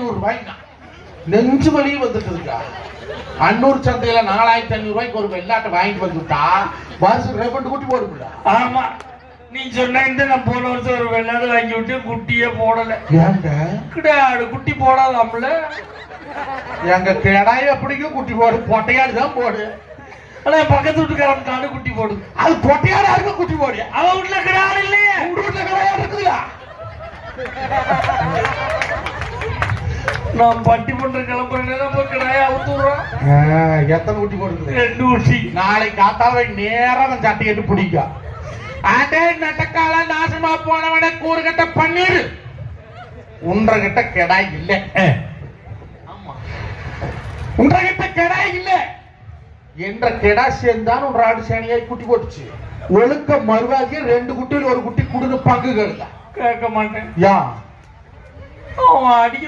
4500 நெஞ்சு வலியும் வந்துட்டு இருக்கா. அன்னூர் சந்தையில 4500 ஒரு வெள்ளாட்டை வாங்கிட்டு வந்துட்டா வருஷம் 2 குட்டி போடுங்களா? ஆமா, நீ சொன்ன நான் போன வருஷம் ஒரு வெள்ளாடு வாங்கி விட்டு குட்டியே போடல. ஏங்க கிடையாது, குட்டி போடாதாம்ல. எங்க கிடாய் அப்படிக்கும் குட்டி போடு, பொட்டையாடு தான் போடு. ஆனா பக்கத்து வீட்டுக்காரன் காடு குட்டி போடுது. அது பொட்டையாடா இருக்க குட்டி போடு. அவன் வீட்டுல கிடாடு இல்லையே, வீட்டுல கிடையாது இருக்குதுல. நான் பட்டி பண்ற கிளம்புறேன் கிடாய அவுத்துறோம். எத்தனை குட்டி போடுது? 2 குட்டி. நாளைக்கு காத்தாவை நேரம் சட்டை எடுத்து பிடிக்கும். அதே நட்டக்கால நாசமா போனவன கூறுகட்ட பன்னீர் உன்றகிட்ட கெடாய் இல்ல. உன்றகிட்ட கெடாய் இல்ல என்ற கெடா சேர்ந்தான் உன் ஆடு சேனையாய் குட்டி போட்டுச்சு. ஒழுக்க மறுவாக்கி 2 குட்டியில் ஒரு குட்டி குடுன்னு பங்கு கேட்க கேட்க மாட்டேன். யா அவன் அடிக்க